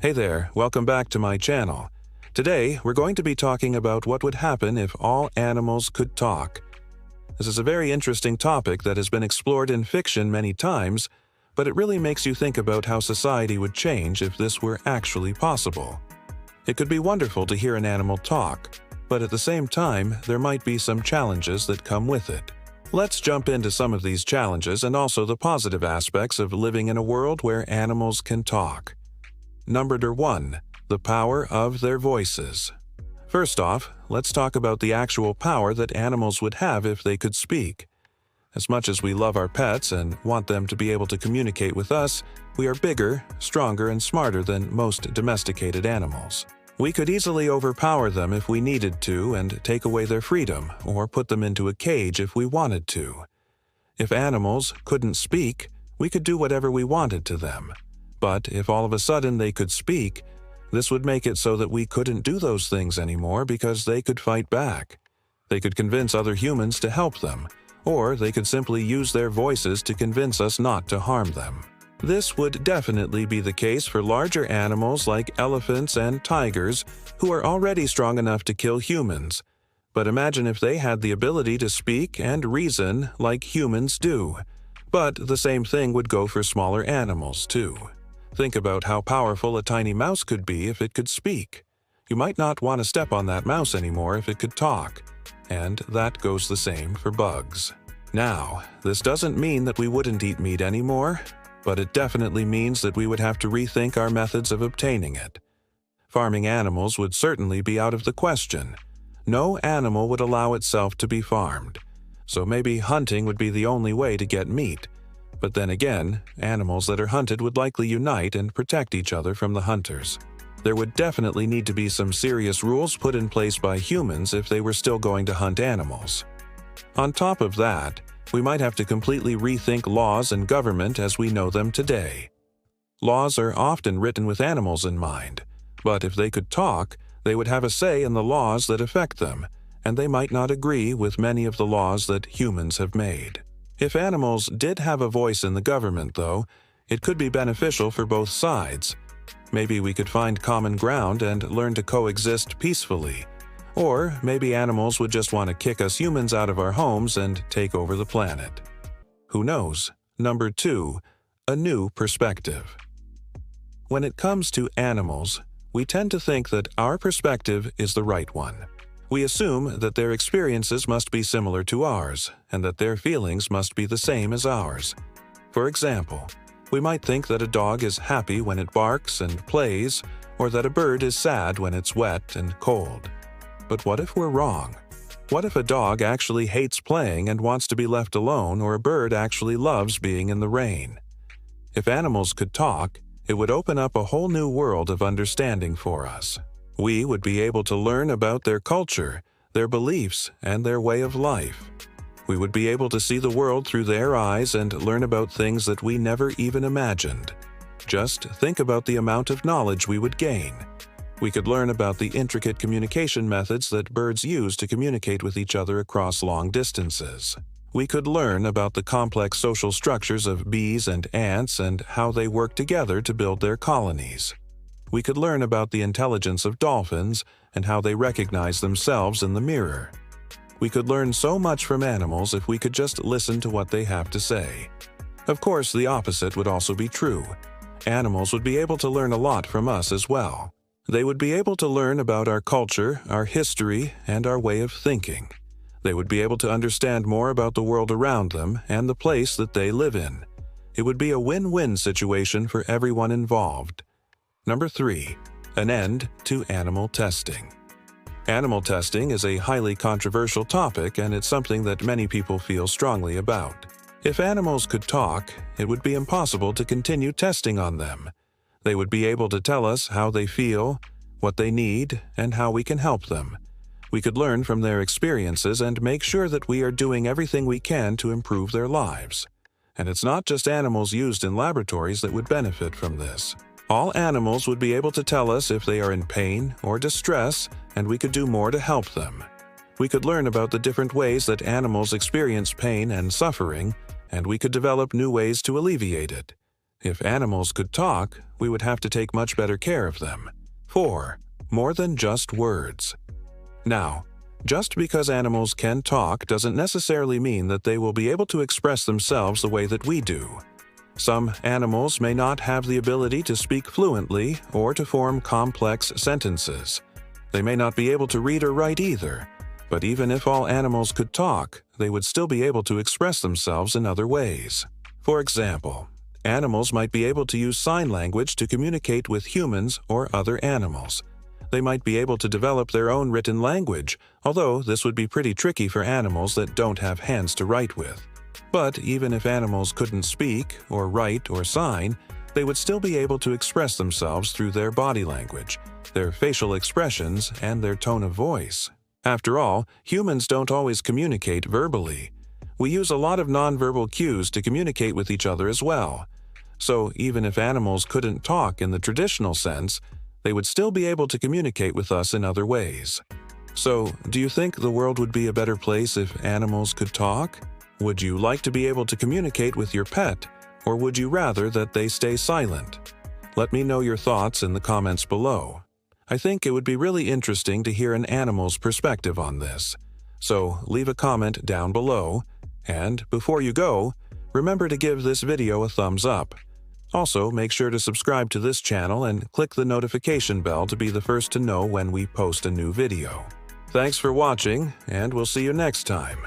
Hey there, welcome back to my channel. Today, we're going to be talking about what would happen if all animals could talk. This is a very interesting topic that has been explored in fiction many times, but it really makes you think about how society would change if this were actually possible. It could be wonderful to hear an animal talk, but at the same time, there might be some challenges that come with it. Let's jump into some of these challenges and also the positive aspects of living in a world where animals can talk. Number 1. The power of their voices. First off, let's talk about the actual power that animals would have if they could speak. As much as we love our pets and want them to be able to communicate with us, we are bigger, stronger, and smarter than most domesticated animals. We could easily overpower them if we needed to and take away their freedom, or put them into a cage if we wanted to. If animals couldn't speak, we could do whatever we wanted to them. But if all of a sudden they could speak, this would make it so that we couldn't do those things anymore because they could fight back. They could convince other humans to help them, or they could simply use their voices to convince us not to harm them. This would definitely be the case for larger animals like elephants and tigers, who are already strong enough to kill humans. But imagine if they had the ability to speak and reason like humans do. But the same thing would go for smaller animals too. Think about how powerful a tiny mouse could be if it could speak. You might not want to step on that mouse anymore if it could talk. And that goes the same for bugs. Now, this doesn't mean that we wouldn't eat meat anymore, but it definitely means that we would have to rethink our methods of obtaining it. Farming animals would certainly be out of the question. No animal would allow itself to be farmed. So maybe hunting would be the only way to get meat. But then again, animals that are hunted would likely unite and protect each other from the hunters. There would definitely need to be some serious rules put in place by humans if they were still going to hunt animals. On top of that, we might have to completely rethink laws and government as we know them today. Laws are often written with animals in mind, but if they could talk, they would have a say in the laws that affect them, and they might not agree with many of the laws that humans have made. If animals did have a voice in the government, though, it could be beneficial for both sides. Maybe we could find common ground and learn to coexist peacefully. Or maybe animals would just want to kick us humans out of our homes and take over the planet. Who knows? Number 2. A new perspective. When it comes to animals, we tend to think that our perspective is the right one. We assume that their experiences must be similar to ours, and that their feelings must be the same as ours. For example, we might think that a dog is happy when it barks and plays, or that a bird is sad when it's wet and cold. But what if we're wrong? What if a dog actually hates playing and wants to be left alone, or a bird actually loves being in the rain? If animals could talk, it would open up a whole new world of understanding for us. We would be able to learn about their culture, their beliefs, and their way of life. We would be able to see the world through their eyes and learn about things that we never even imagined. Just think about the amount of knowledge we would gain. We could learn about the intricate communication methods that birds use to communicate with each other across long distances. We could learn about the complex social structures of bees and ants and how they work together to build their colonies. We could learn about the intelligence of dolphins and how they recognize themselves in the mirror. We could learn so much from animals if we could just listen to what they have to say. Of course, the opposite would also be true. Animals would be able to learn a lot from us as well. They would be able to learn about our culture, our history, and our way of thinking. They would be able to understand more about the world around them and the place that they live in. It would be a win-win situation for everyone involved. Number 3. An end to animal testing. Animal testing is a highly controversial topic, and it's something that many people feel strongly about. If animals could talk, it would be impossible to continue testing on them. They would be able to tell us how they feel, what they need, and how we can help them. We could learn from their experiences and make sure that we are doing everything we can to improve their lives. And it's not just animals used in laboratories that would benefit from this. All animals would be able to tell us if they are in pain or distress, and we could do more to help them. We could learn about the different ways that animals experience pain and suffering, and we could develop new ways to alleviate it. If animals could talk, we would have to take much better care of them. 4. More than just words. Now, just because animals can talk doesn't necessarily mean that they will be able to express themselves the way that we do. Some animals may not have the ability to speak fluently or to form complex sentences. They may not be able to read or write either, but even if all animals could talk, they would still be able to express themselves in other ways. For example, animals might be able to use sign language to communicate with humans or other animals. They might be able to develop their own written language, although this would be pretty tricky for animals that don't have hands to write with. But even if animals couldn't speak, or write, or sign, they would still be able to express themselves through their body language, their facial expressions, and their tone of voice. After all, humans don't always communicate verbally. We use a lot of nonverbal cues to communicate with each other as well. So even if animals couldn't talk in the traditional sense, they would still be able to communicate with us in other ways. So, do you think the world would be a better place if animals could talk? Would you like to be able to communicate with your pet, or would you rather that they stay silent? Let me know your thoughts in the comments below. I think it would be really interesting to hear an animal's perspective on this. So leave a comment down below, and before you go, remember to give this video a thumbs up. Also, make sure to subscribe to this channel and click the notification bell to be the first to know when we post a new video. Thanks for watching, and we'll see you next time.